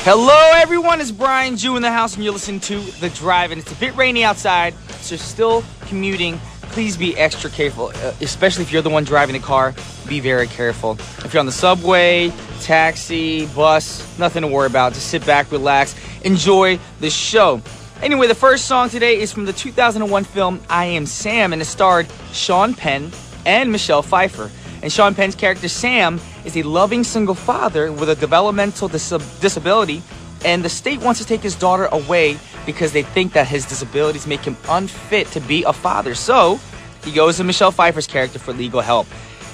Hello everyone, it's Brian Jew in the house and you're listening to The Drive, and it's a bit rainy outside, so still commuting. Please be extra careful, especially if you're the one driving the car. Be very careful. If you're on the subway, taxi, bus, nothing to worry about. Just sit back, relax, enjoy the show. Anyway, the first song today is from the 2001 film I Am Sam, and it starred Sean Penn and Michelle Pfeiffer. And Sean Penn's character Sam is a loving single father with a developmental disability, and the state wants to take his daughter away because they think that his disabilities make him unfit to be a father. So he goes to Michelle Pfeiffer's character for legal help.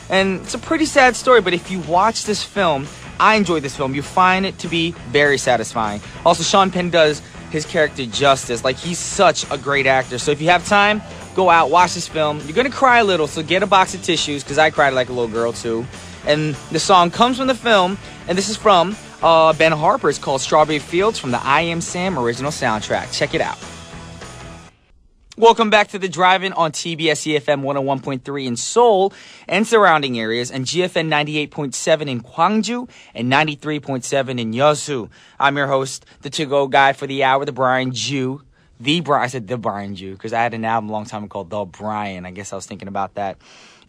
And it's a pretty sad story, but if you watch this film, I enjoyed this film. You find it to be very satisfying. Also, Sean Penn does his character justice. Like, he's such a great actor. So if you have time, go out, watch this film. You're gonna cry a little, so get a box of tissues, because I cried like a little girl too. And the song comes from the film, and this is from Ben Harper. It's called Strawberry Fields from the I Am Sam original soundtrack. Check it out. Welcome back to The Drive-In on TBS Efm 101.3 in Seoul and surrounding areas, and GFN 98.7 in Gwangju and 93.7 in Yeosu. I'm your host, the to-go guy for the hour, the Brian Jew. I said the Brian Jew because I had an album a long time ago called The Brian. I guess I was thinking about that.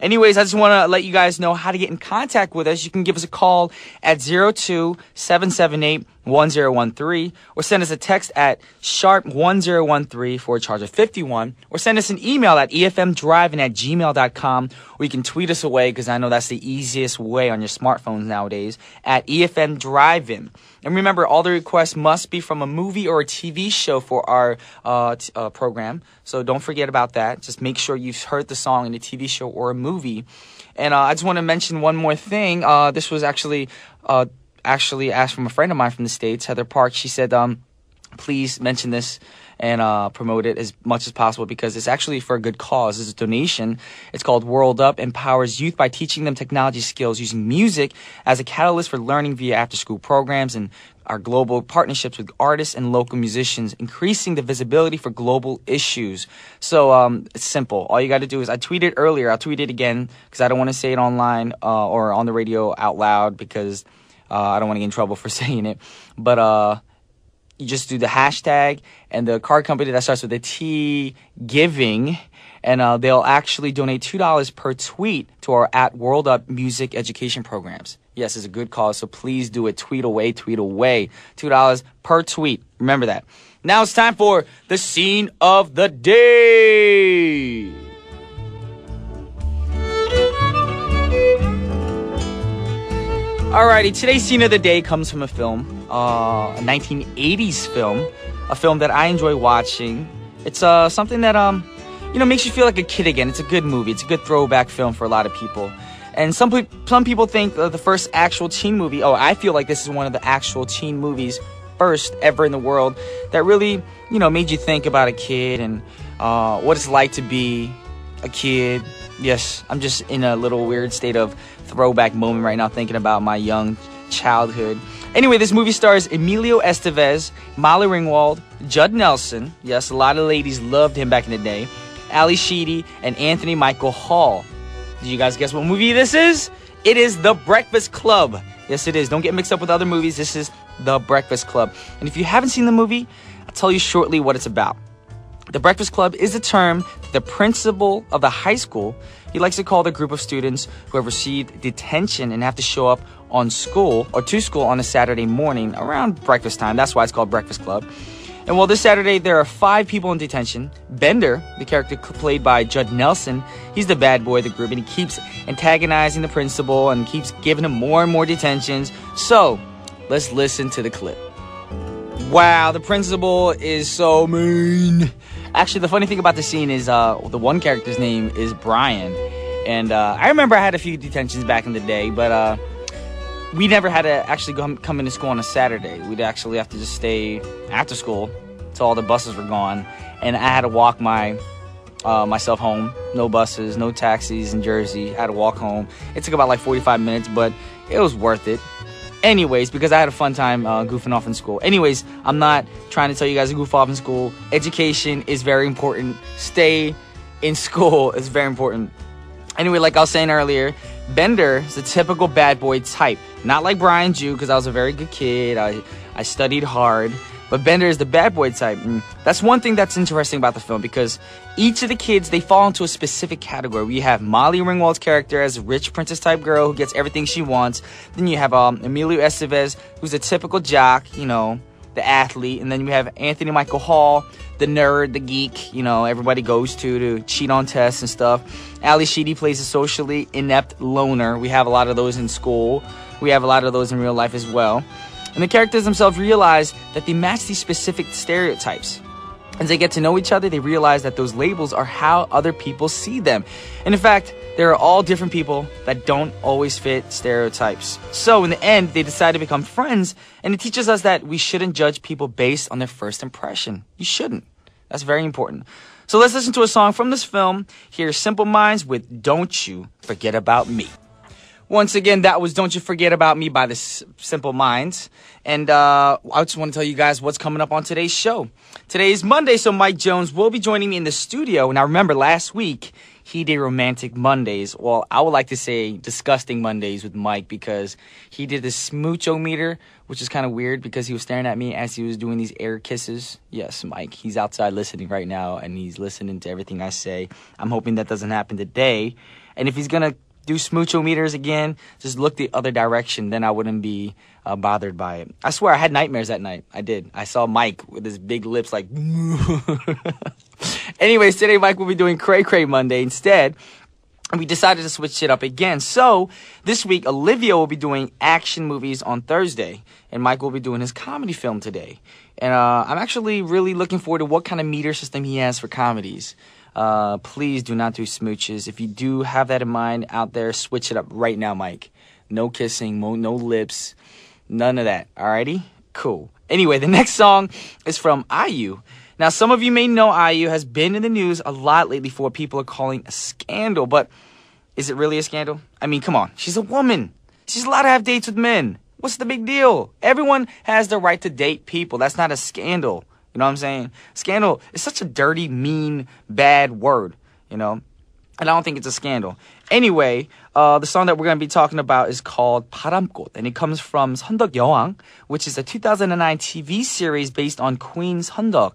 Anyways, I just want to let you guys know how to get in contact with us. You can give us a call at 02-778-1013 or send us a text at sharp1013 for a charge of 51, or send us an email at efmdrivin@gmail.com, or you can tweet us away because I know that's the easiest way on your smartphones nowadays at efmdrivin. And remember, all the requests must be from a movie or a TV show for our program. So don't forget about that. Just make sure you've heard the song in a TV show or a movie. And I just want to mention one more thing. This was actually asked from a friend of mine from the States, Heather Park. She said, please mention this and promote it as much as possible because it's actually for a good cause. It's a donation. It's called World Up, empowers youth by teaching them technology skills using music as a catalyst for learning via after-school programs and our global partnerships with artists and local musicians, increasing the visibility for global issues. So it's simple. All you got to do is, I tweeted earlier, I'll tweet it again because I don't want to say it online or on the radio out loud because I don't want to get in trouble for saying it. But you just do the hashtag and the card company that starts with a T, Giving, and they'll actually donate $2 per tweet to our at World Up music education programs. Yes, it's a good cause, so please do it. Tweet away, tweet away. $2 per tweet. Remember that. Now it's time for the scene of the day. Alrighty, today's scene of the day comes from a film, a 1980s film, a film that I enjoy watching. It's something that makes you feel like a kid again. It's a good movie. It's a good throwback film for a lot of people. And some people think the first actual teen movie, I feel like this is one of the actual teen movies first ever in the world that really, made you think about a kid and what it's like to be a kid. Yes, I'm just in a little weird state of throwback moment right now thinking about my young childhood. Anyway, this movie stars Emilio Estevez, Molly Ringwald, Judd Nelson. Yes, a lot of ladies loved him back in the day. Ali Sheedy and Anthony Michael Hall. Did you guys guess what movie this is? It is The Breakfast Club. Yes, it is. Don't get mixed up with other movies. This is The Breakfast Club. And if you haven't seen the movie, I'll tell you shortly what it's about. The Breakfast Club is a term that the principal of the high school, he likes to call the group of students who have received detention and have to show up to school on a Saturday morning around breakfast time. That's why it's called Breakfast Club. And well, this Saturday, there are 5 people in detention. Bender, the character played by Judd Nelson, he's the bad boy of the group, and he keeps antagonizing the principal and keeps giving him more and more detentions. So, let's listen to the clip. Wow, the principal is so mean. Actually, the funny thing about the scene is the one character's name is Brian. And I remember I had a few detentions back in the day, but we never had to actually come into school on a Saturday. We'd actually have to just stay after school till all the buses were gone. And I had to walk myself home. No buses, no taxis in Jersey. I had to walk home. It took about like 45 minutes, but it was worth it. Anyways, because I had a fun time goofing off in school. Anyways, I'm not trying to tell you guys to goof off in school. Education is very important. Stay in school is very important. Anyway, like I was saying earlier, Bender is a typical bad boy type. Not like Brian Jew, because I was a very good kid. I studied hard. But Bender is the bad boy type. And that's one thing that's interesting about the film, because each of the kids, they fall into a specific category. We have Molly Ringwald's character as a rich princess type girl who gets everything she wants. Then you have Emilio Estevez, who's a typical jock, you know, the athlete. And then we have Anthony Michael Hall, the nerd, the geek, you know, everybody goes to cheat on tests and stuff. Ali Sheedy plays a socially inept loner. We have a lot of those in school. We have a lot of those in real life as well. And the characters themselves realize that they match these specific stereotypes. As they get to know each other, they realize that those labels are how other people see them. And in fact, there are all different people that don't always fit stereotypes. So in the end, they decide to become friends, and it teaches us that we shouldn't judge people based on their first impression. You shouldn't. That's very important. So let's listen to a song from this film. Here's Simple Minds with Don't You Forget About Me. Once again, that was Don't You Forget About Me by the Simple Minds. And I just want to tell you guys what's coming up on today's show. Today is Monday, so Mike Jones will be joining me in the studio. Now, remember, last week, he did Romantic Mondays. Well, I would like to say Disgusting Mondays with Mike, because he did the smooch-o-meter, which is kind of weird because he was staring at me as he was doing these air kisses. Yes, Mike, he's outside listening right now, and he's listening to everything I say. I'm hoping that doesn't happen today. And if he's going to do smooch-o-meters again, just look the other direction, then I wouldn't be bothered by it. I swear, I had nightmares that night. I did. I saw Mike with his big lips like... Anyways, today Mike will be doing Cray Cray Monday instead. And we decided to switch it up again. So, this week, Olivia will be doing action movies on Thursday. And Mike will be doing his comedy film today. And I'm actually really looking forward to what kind of meter system he has for comedies. Please do not do smooches. If you do have that in mind out there, switch it up right now, Mike. No kissing, no lips, none of that. Alrighty? Cool. Anyway, the next song is from IU. Now, some of you may know IU has been in the news a lot lately for what people are calling a scandal, but is it really a scandal? I mean, come on. She's a woman. She's allowed to have dates with men. What's the big deal? Everyone has the right to date people. That's not a scandal. You know what I'm saying? Scandal is such a dirty, mean, bad word, you know? And I don't think it's a scandal. Anyway, the song that we're going to be talking about is called 바람꽃, and it comes from 선덕 여왕, which is a 2009 TV series based on Queen Sondok,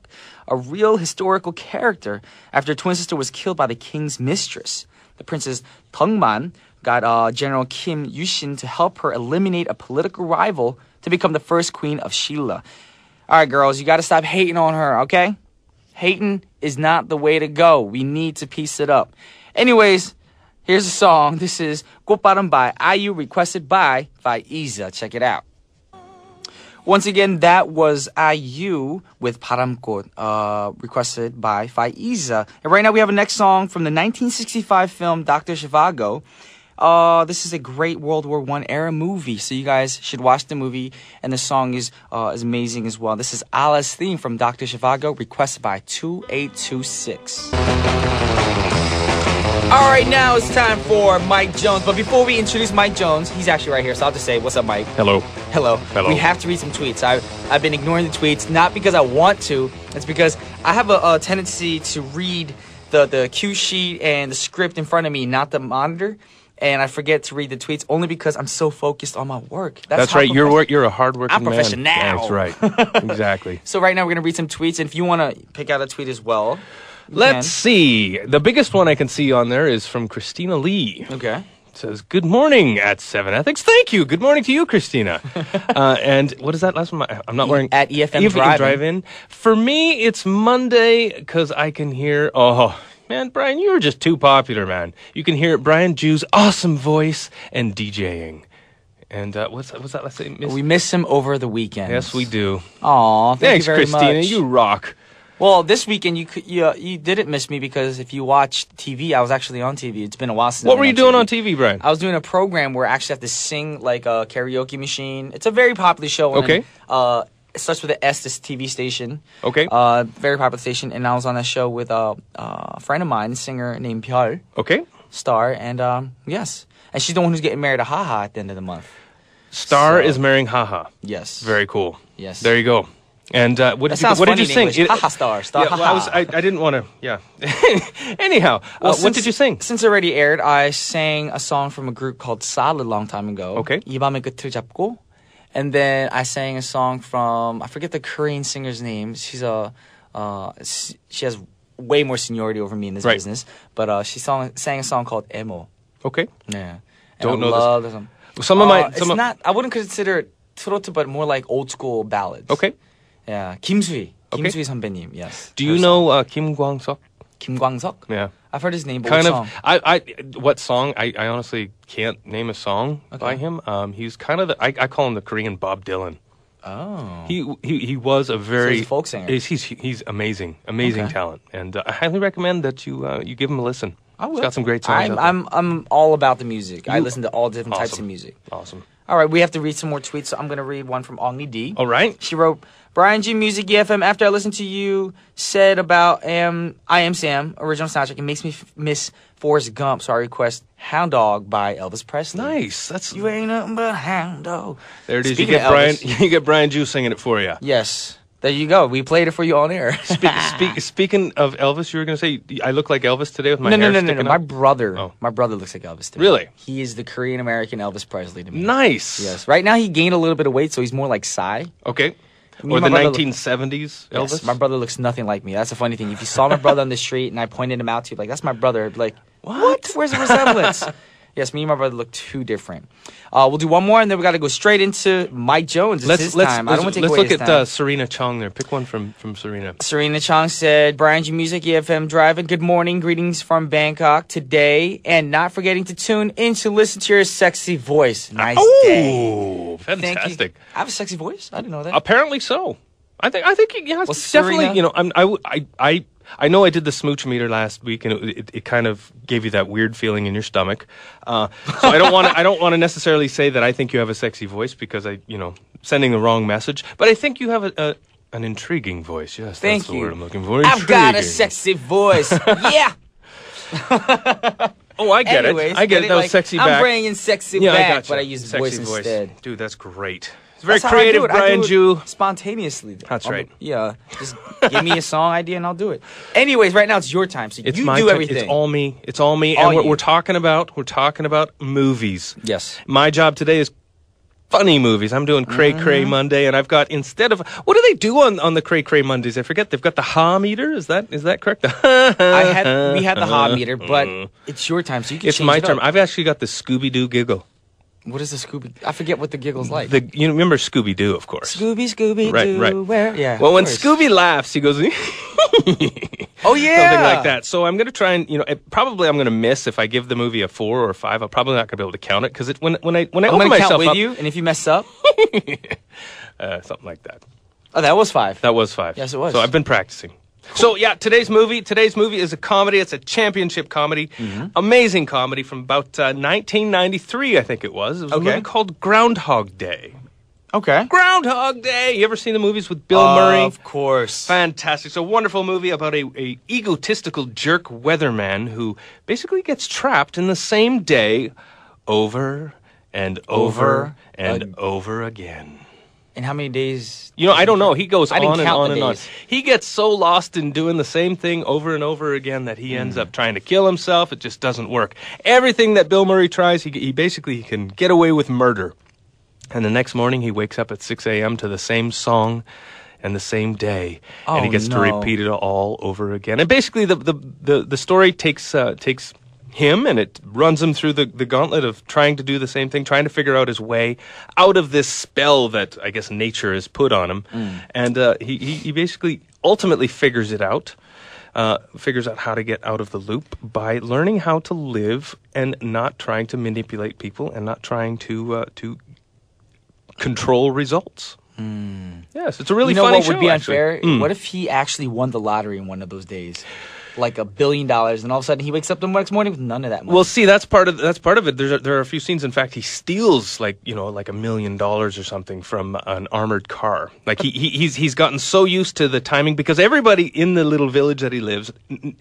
a real historical character after her twin sister was killed by the king's mistress. The princess Tongman got General Kim Yushin to help her eliminate a political rival to become the first queen of Shilla. All right, girls, you got to stop hating on her, okay? Hating is not the way to go. We need to piece it up. Anyways, here's a song. This is 꽃바람 by IU, requested by Faiza. Check it out. Once again, that was IU with 바람꽃, requested by Faiza. And right now we have a next song from the 1965 film Dr. Zhivago. This is a great World War I era movie, so you guys should watch the movie, and the song is amazing as well. This is Allah's theme from Dr. Zhivago, requested by 2826. All right, now it's time for Mike Jones. But before we introduce Mike Jones, he's actually right here, so I'll just say, what's up, Mike? Hello. Hello. Hello. We have to read some tweets. I've been ignoring the tweets, not because I want to. It's because I have a tendency to read the cue sheet and the script in front of me, not the monitor. And I forget to read the tweets only because I'm so focused on my work. That's right. You're a hardworking man. I'm professional. That's right. Exactly. So right now we're going to read some tweets. And if you want to pick out a tweet as well, let's see. The biggest one I can see on there is from Christina Lee. Okay. It says, good morning at 7 Ethics. Thank you. Good morning to you, Christina. And what is that last one? I'm not wearing... At EFM Drive-In. For me, it's Monday because I can hear... Oh... Man, Brian, you were just too popular, man. You can hear Brian Jew's awesome voice and DJing. And what's that last name? We miss him over the weekend. Yes, we do. Aw, thanks, you very Christina. Much. You rock. Well, this weekend you didn't miss me because if you watched TV, I was actually on TV. It's been a while since. What were you doing on TV, Brian? I was doing a program where I actually have to sing like a karaoke machine. It's a very popular show. Okay. It starts with an S, this TV station. Okay. Very popular station, and I was on that show with a friend of mine, a singer named Pyeol. Okay. Star, and yes. And she's the one who's getting married to Haha at the end of the month. Star is marrying Haha. Yes. Very cool. Yes. There you go. And what That did sounds what funny did you sing? in English. Haha, star. Yeah, well, haha. I didn't want to. Yeah. Anyhow, Well, what did you sing? Since it already aired, I sang a song from a group called Solid a long time ago. Okay. 이 밤의 끝을 잡고. And then I sang a song from, I forget the Korean singer's name. She's she has way more seniority over me in this business. But she sang a song called Emo. Okay. Yeah. Don't know love this. song. Some of my. Not, I wouldn't consider it 트로트, but more like old school ballads. Okay. Yeah. 김수희. Okay. 김수희 선배님, yes. Do you know Kim Kwang-seok? 김광석? Yeah. I've heard his name, but Kind what of. song? What song? I honestly can't name a song by Okay. him. He's kind of I call him the Korean Bob Dylan. Oh. He was a very he's a folk singer. He's amazing Okay. talent, and I highly recommend that you give him a listen. I will. He's got some great songs. out there. I'm all about the music. I You- listen to all different types of Awesome. music. Awesome. All right, we have to read some more tweets, so I'm going to read one from Ongni D. All right. She wrote, Brian G Music EFM, after I listened to you said about I Am Sam, original soundtrack, it makes me miss Forrest Gump, so I request Hound Dog by Elvis Presley. Nice. That's You ain't nothing but a hound dog. there. It is. Speaking You get of Brian. Elvis- You get Brian Jew singing it for you. Yes. There you go. We played it for you on air. Speaking of Elvis, you were going to say I look like Elvis today with my No. hair sticking My up? brother. Oh. My brother looks like Elvis to me. Really? He is the Korean American Elvis Presley to me. Nice. Yes. Right now he gained a little bit of weight, so he's more like Psy. Okay. Me Or and the my brother look- 1970s Elvis. Yes, my brother looks nothing like me. That's the funny thing. If you saw my brother on the street and I pointed him out to you, like, that's my brother, I'd be like, what? Where's the resemblance? Yes, me and my brother look too different. We'll do one more, and then we got to go straight into Mike Jones. It's his time. I don't want to take let's away look his at time. Serena Chong there. Pick one from Serena. Serena Chong said, Brian G Music, EFM driving. Good morning. Greetings from Bangkok today. And not forgetting to tune in to listen to your sexy voice. Nice day. Oh, Thank you. fantastic. I have a sexy voice? I didn't know that. Apparently so. I think yeah, it's Well, definitely. Serena- You know, I know I did the smooch meter last week, and it kind of gave you that weird feeling in your stomach. So I don't want to necessarily say that I think you have a sexy voice because sending the wrong message. But I think you have an intriguing voice. Yes, Thank that's the you. word I'm looking for. I've got a Intriguing. sexy voice. Yeah. Oh, I get Anyways, it. I get it. That was like, sexy I'm back. bringing sexy Yeah, I back, gotcha. but I use Sexy voice instead. Dude, that's great. It's very That's how I creative, do it. I Brian do it Jew. Spontaneously. That's right. Yeah. Just give me a song idea and I'll do it. Anyways, right now it's your time. So It's you my do turn. everything. It's all me. It's all me. All And you. we're talking about movies. Yes. My job today is funny movies. I'm doing Cray Cray Monday, and I've got instead of what do they do on the Cray Cray Mondays? I forget. They've got the ha meter. Is that correct? We had the hot meter, but it's your time, so you can It's change my it turn. up. I've actually got the Scooby Doo giggle. What is the Scooby? I forget what the giggle's like. You remember Scooby Doo, of course. Scooby Right, Doo, right. where? Yeah. Well, of when course. Scooby laughs, he goes. Oh yeah. Something like that. So I'm going to try and, probably I'm going to miss if I give the movie a 4 or a 5. I'm probably not going to be able to count it because when I I'm open gonna myself count with up, you, and if you mess up, something like that. oh, that was 5. That was 5. Yes, it was. So I've been practicing. So yeah, today's movie is a comedy. It's a championship comedy, amazing comedy from about 1993, I think it was. It was a Okay. movie called Groundhog Day. Okay. Groundhog Day. You ever seen the movies with Bill Murray? Of course. Fantastic. It's a wonderful movie about a egotistical jerk weatherman who basically gets trapped in the same day over and over and over again. And how many days? I don't know. He goes I didn't on and count on the and on. days. He gets so lost in doing the same thing over and over again that he ends up trying to kill himself. It just doesn't work. Everything that Bill Murray tries, he basically can get away with murder. And the next morning, he wakes up at 6 a.m. to the same song and the same day, and he Oh, gets to no. repeat it all over again. And basically, the story takes him, and it runs him through the gauntlet of trying to do the same thing, trying to figure out his way out of this spell that I guess nature has put on him. And he basically ultimately figures it out. Figures out how to get out of the loop by learning how to live and not trying to manipulate people and not trying to control results. Yes, it's a really You know funny what show. would be actually. unfair? What if he actually won the lottery in one of those days? like $1 billion, and all of a sudden he wakes up the next morning with none of that money. Well, see, that's part of it. There are a few scenes. In fact, he steals like $1 million or something from an armored car. Like he's gotten so used to the timing because everybody in the little village that he lives,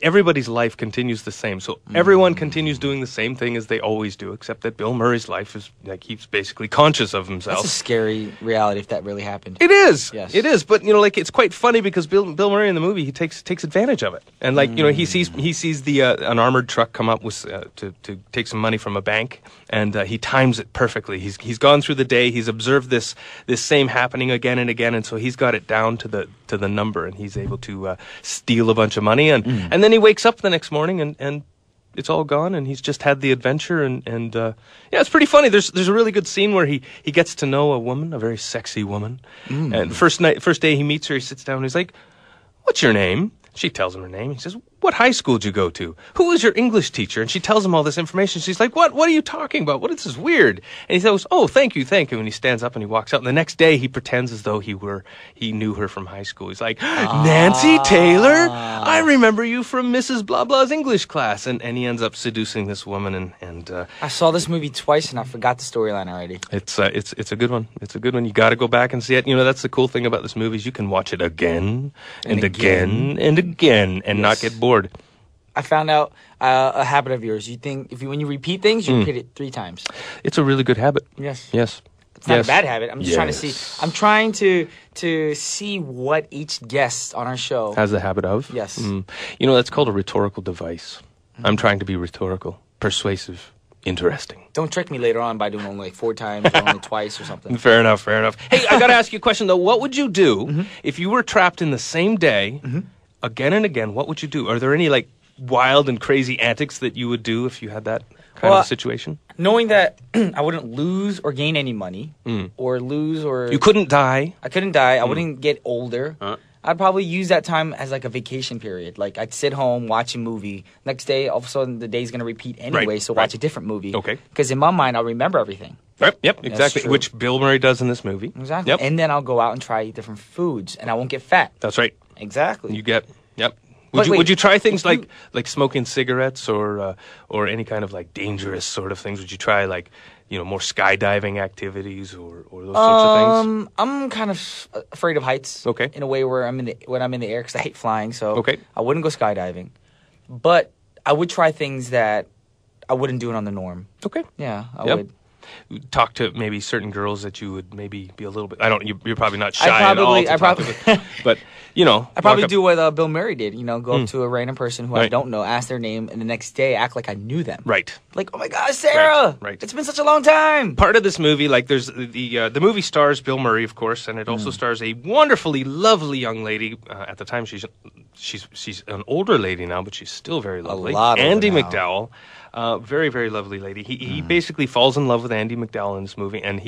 everybody's life continues the same. So everyone continues doing the same thing as they always do, except that Bill Murray's life is like he's basically conscious of himself. That's a scary reality if that really happened. It is. Yes. It is. But like it's quite funny because Bill Murray in the movie he takes advantage of it, and like he sees the an armored truck come up with to take some money from a bank, and he times it perfectly. He's gone through the day. He's observed this same happening again and again, and so he's got it down to the number, and he's able to steal a bunch of money, and then he wakes up the next morning and it's all gone, and he's just had the adventure, and yeah, it's pretty funny. There's a really good scene where he gets to know a woman, a very sexy woman, and the first day he meets her, he sits down and he's like, "What's your name?" She tells him her name. He says, "What high school did you go to? Who was your English teacher?" And she tells him all this information. She's like, What are you talking about? What is this weird?" And he says, "Oh, thank you. And he stands up and he walks out. And the next day he pretends as though he knew her from high school. He's like, "Nancy Taylor? I remember you from Mrs. Blah Blah's English class." And he ends up seducing this woman. And I saw this movie twice and I forgot the storyline already. It's a good one. It's a good one. You got to go back and see it. That's the cool thing about this movie is you can watch it again and again and again and not get bored. I found out a habit of yours. You think when you repeat things, you repeat it 3 times. It's a really good habit. Yes. It's not Yes. a bad habit. I'm just trying to see. I'm trying to see what each guest on our show Has the habit of? Yes. That's called a rhetorical device. I'm trying to be rhetorical, persuasive, interesting. Don't trick me later on by doing only like 4 times or only twice or something. Fair enough. Hey, I got to ask you a question, though. What would you do if you were trapped in the same day again and again? What would you do? Are there any, like, wild and crazy antics that you would do if you had that kind of situation? Knowing that I wouldn't lose or gain any money or lose or... You couldn't die. I couldn't die. I wouldn't get older. I'd probably use that time as like a vacation period. Like I'd sit home, watch a movie. Next day, all of a sudden, the day's going to repeat anyway, so watch a different movie. Okay. Because in my mind, I'll remember everything. Yep, exactly. Which Bill Murray does in this movie. Exactly. Yep. And then I'll go out and try different foods, and I won't get fat. That's right. Exactly. Yep. But Would you try things wait. like smoking cigarettes or any kind of like dangerous sort of things? Would you try like more skydiving activities or those sorts of things? I'm kind of afraid of heights. Okay. In a way where when I'm in the air because I hate flying, so okay. I wouldn't go skydiving, but I would try things that I wouldn't do it on the norm. Okay. Yeah, I would. Talk to maybe certain girls that you would maybe be a little bit. You're probably not shy at all. But I probably do what Bill Murray did. Go up to a random person who I don't know, ask their name, and the next day act like I knew them. Right. Like, oh my gosh, Sarah! Right. It's been such a long time. Part of this movie, like there's the movie stars Bill Murray, of course, and it also stars a wonderfully lovely young lady. At the time, she's an older lady now, but she's still very lovely. Andie MacDowell. Very, very lovely lady. He basically falls in love with Andie MacDowell in this movie, and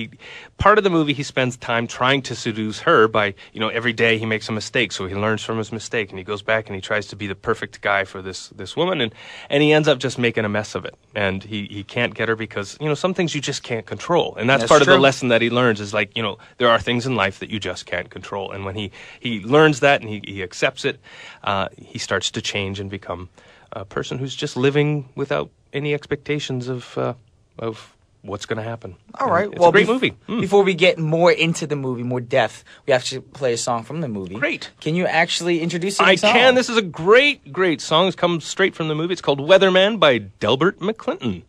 part of the movie he spends time trying to seduce her by, every day he makes a mistake, so he learns from his mistake, and he goes back and he tries to be the perfect guy for this woman, and he ends up just making a mess of it, and he can't get her because, some things you just can't control, and that's part of the lesson that he learns is like, there are things in life that you just can't control, and when he learns that and he accepts it, he starts to change and become a person who's just living without any expectations of what's going to happen. All right. It's a great movie. Before we get more into the movie, more depth, we have to play a song from the movie. Great. Can you actually introduce the I song? can. This is a great, great song. It comes straight from the movie. It's called Weatherman by Delbert McClinton.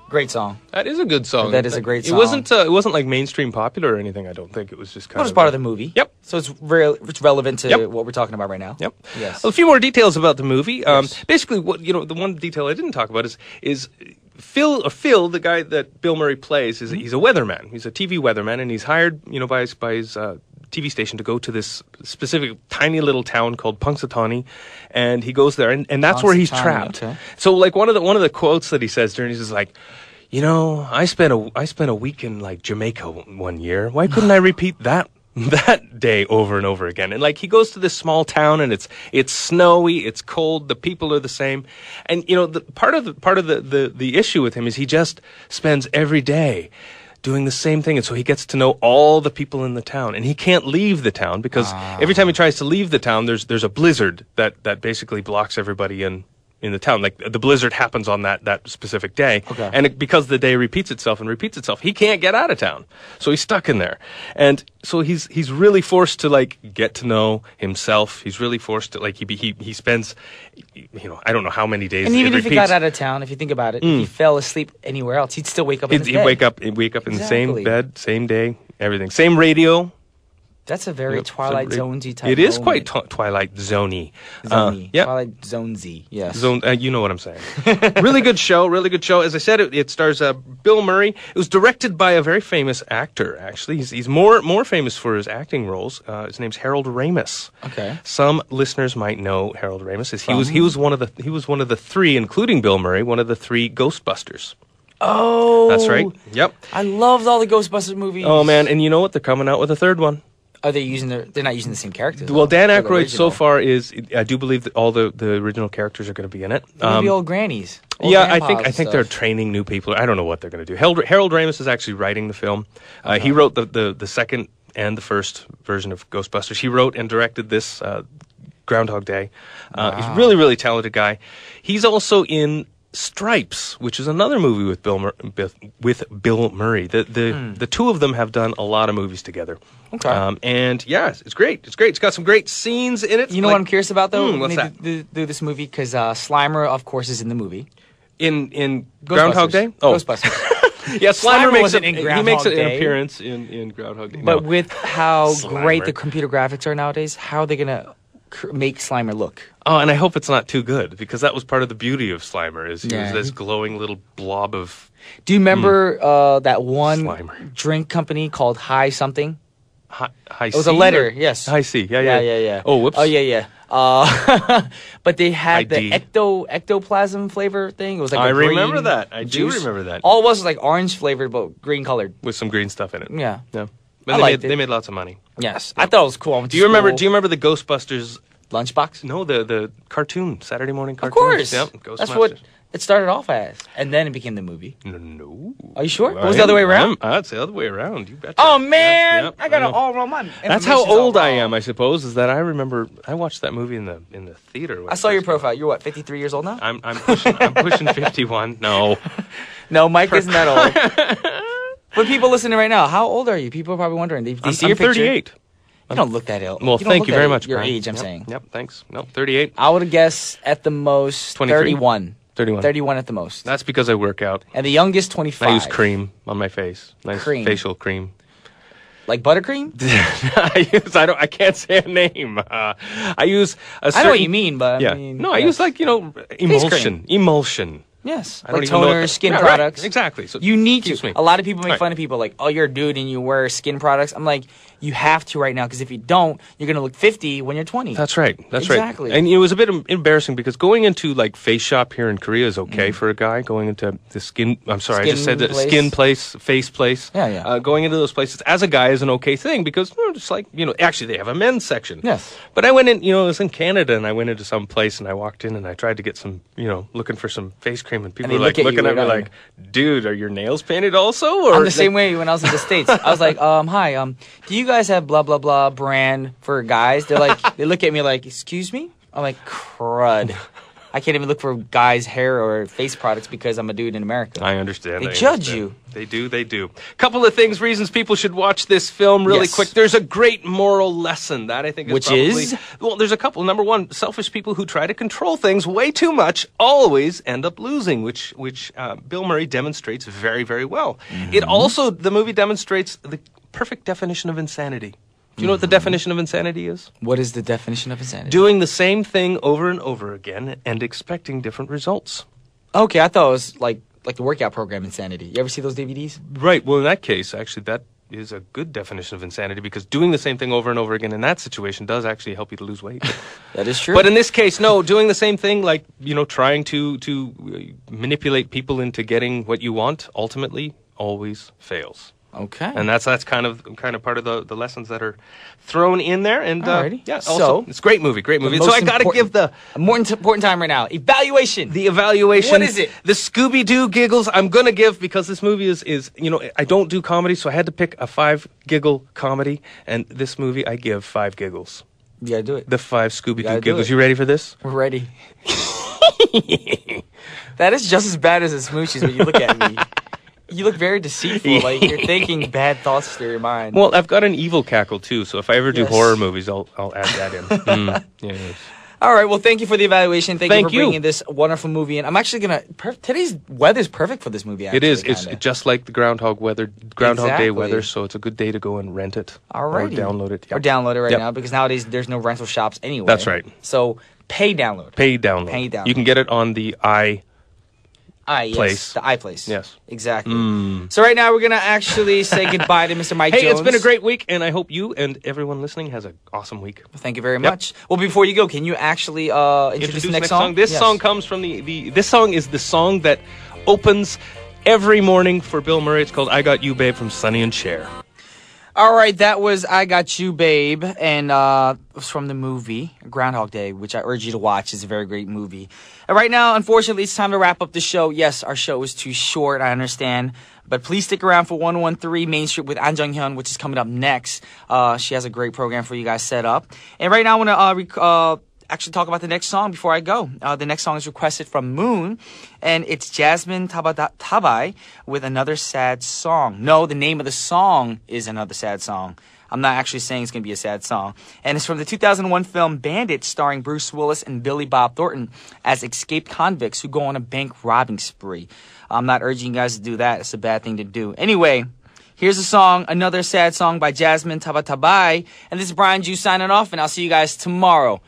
Great song. That is a good song. That is a great song. It wasn't like mainstream popular or anything, I don't think. It was just kind of... It was part of the movie. Yep. So it's relevant to what we're talking about right now. Yep. Yes. A few more details about the movie. Yes. Basically, the one detail I didn't talk about is Phil, the guy that Bill Murray plays, he's a weatherman. He's a TV weatherman, and he's hired, by his TV station to go to this specific tiny little town called Punxsutawney, and he goes there, and that's where he's trapped. Okay. So, like one of the quotes that he says during is like, I spent a week in like Jamaica one year. Why couldn't I repeat that day over and over again? And like he goes to this small town, and it's snowy, it's cold, the people are the same, and part of the issue with him is he just spends every day doing the same thing. And so he gets to know all the people in the town. And he can't leave the town because every time he tries to leave the town, there's a blizzard that basically blocks everybody in the town. Like, the blizzard happens on that specific day. Okay. And because the day repeats itself, he can't get out of town. So he's stuck in there. And so he's really forced to, like, get to know himself. He's really forced to, like, he spends, I don't know how many days. And even if he got out of town, if you think about it, if he fell asleep anywhere else, he'd still wake up in his bed. He'd wake up in the same bed, same day, everything. Same radio. That's a very Twilight Zone-y type. It is quite Twilight Zone-y. Yeah. Twilight Zone-y, yes. You know what I'm saying. Really good show, really good show. As I said, it stars Bill Murray. It was directed by a very famous actor, actually. He's more famous for his acting roles. His name's Harold Ramis. Okay. Some listeners might know Harold Ramis. He was one of the three, including Bill Murray, one of the three Ghostbusters. Oh. That's right. Yep. I loved all the Ghostbusters movies. Oh, man. And you know what? They're coming out with a third one. Are they they're not using the same characters? Well, Dan Aykroyd so far I do believe that all the original characters are going to be in it. They're going to be old grannies. Old I think they're training new people. I don't know what they're going to do. Harold Ramis is actually writing the film. He wrote the second and the first version of Ghostbusters. He wrote and directed this Groundhog Day. He's a really, really talented guy. He's also in Stripes, which is another movie with Bill Murray. The two of them have done a lot of movies together. Okay. And yeah, it's great. It's great. It's got some great scenes in it. You know what I'm curious about though? What's that? Do this movie because Slimer, of course, is in the movie. In Groundhog Day? Oh, Ghostbusters. Yeah, Slimer makes wasn't in Groundhog he makes an Day. appearance in Groundhog Day. But with how great the computer graphics are nowadays, how are they gonna make Slimer look? Oh, and I hope it's not too good because that was part of the beauty of Slimer is he was this glowing little blob of. Do you remember that one Slimer. drink company called High something? High It was a letter, yes. High C, yeah. Oh, whoops. Oh, yeah. But they had the ectoplasm flavor thing. It was like I a green remember that. I juice. do remember that. All it was like orange flavored, but green colored. With some green stuff in it. Yeah. But they made lots of money. Yes, I thought it was cool. Do you remember the Ghostbusters Lunchbox? No, the cartoon, Saturday morning cartoon. Of course. Yep, That's what it started off as, and then it became the movie. No. Are you sure? It was the other way around? It's the other way around. You betcha. Oh, man. Yep, I got it all wrong. That's how old I am, I suppose, is that I remember I watched that movie in the theater. I saw your profile. You're what, 53 years old now? I'm pushing 51. No. No, Mike isn't that old. For people listening right now, how old are you? People are probably wondering. They see your picture. 38. You don't look that ill. Well, thank you very much, Your Brian. age, I'm saying. Yep, thanks. No, 38. I would guess at the most 31. 31. 31 at the most. That's because I work out. And the youngest, 25. I use cream on my face. Nice cream. Facial cream. Like buttercream? I can't say a name. I use a certain... I know what you mean, but yeah. I mean... No, I use emulsion. Emulsion. Yes, I don't like even know toner, skin products. Right, exactly. So, you need to. A lot of people make fun of people like, oh, you're a dude and you wear skin products. I'm like, you have to right now because if you don't, you're going to look 50 when you're 20. That's right. That's exactly. right. And it was a bit embarrassing because going into like face shop here in Korea is okay for a guy. Going into the skin, I just said that skin place, face place. Yeah. Going into those places as a guy is an okay thing because just like, actually they have a men's section. Yes. But I went in, it was in Canada and I went into some place and I walked in and I tried to get some, looking for some face cream and people were like, looking at me like, dude, are your nails painted also? Or I'm the same way when I was in the States. I was like, hi, do you guys have blah, blah, blah brand for guys? They're like, they look at me like, excuse me? I'm like, crud. I can't even look for guys' hair or face products because I'm a dude in America. I understand. They judge you. They do. Couple of reasons people should watch this film really quick. There's a great moral lesson that I think is is? Well, there's a couple. Number one, selfish people who try to control things way too much always end up losing, which Bill Murray demonstrates very, very well. Mm-hmm. The movie demonstrates the perfect definition of insanity. Do you know what the definition of insanity is? What is the definition of insanity? Doing the same thing over and over again and expecting different results. Okay, I thought it was like the workout program Insanity. You ever see those DVDs? Right. Well, in that case, actually, that is a good definition of insanity because doing the same thing over and over again in that situation does actually help you to lose weight. That is true. But in this case, no, doing the same thing, like, trying to manipulate people into getting what you want, ultimately always fails. Okay. And that's kind of part of the lessons that are thrown in there. And Alrighty. yeah, So, also it's a great movie. So I got to give the important time right now. Evaluation. The evaluation. What is it? The Scooby-Doo giggles I'm going to give, because this movie is, I don't do comedy, so I had to pick a 5-giggle comedy, and this movie I give 5 giggles. You gotta do it. The 5 Scooby-Doo giggles. You ready for this? We're ready. That is just as bad as the smoochies when you look at me. You look very deceitful, like you're thinking bad thoughts through your mind. Well, I've got an evil cackle too, so if I ever do horror movies, I'll add that in. Yes. All right, well, thank you for the evaluation. Thank you for you. bringing this wonderful movie in. I'm actually today's weather's perfect for this movie, actually. It is. It's just like the Groundhog Day weather, so it's a good day to go and rent it. Alrighty. Or download it. Yep. Or download it now, because nowadays there's no rental shops anyway. That's right. So pay download. Pay download. You can get it on the Yes, the iPlace. Yes. Exactly. So right now we're going to actually say goodbye to Mr. Mike Jones. Hey, it's been a great week, and I hope you and everyone listening has an awesome week. Thank you very much. Well, before you go, can you actually introduce the next song? This song comes from this song is the song that opens every morning for Bill Murray. It's called I Got You, Babe, from Sonny and Cher. All right, that was I Got You, Babe, and it was from the movie Groundhog Day, which I urge you to watch. It's a very great movie. And right now, unfortunately, it's time to wrap up the show. Yes, our show is too short, I understand. But please stick around for 113 Main Street with An Jung-hyun, which is coming up next. She has a great program for you guys set up. And right now, I want to actually talk about the next song before I go. The next song is requested from Moon, and it's Jasmine Tabai with Another Sad Song. No, the name of the song is Another Sad Song. I'm not actually saying it's going to be a sad song. And it's from the 2001 film Bandit, starring Bruce Willis and Billy Bob Thornton as escaped convicts who go on a bank robbing spree. I'm not urging you guys to do that. It's a bad thing to do. Anyway, here's the song, Another Sad Song by Jasmine Tabai. And this is Brian Ju signing off, and I'll see you guys tomorrow.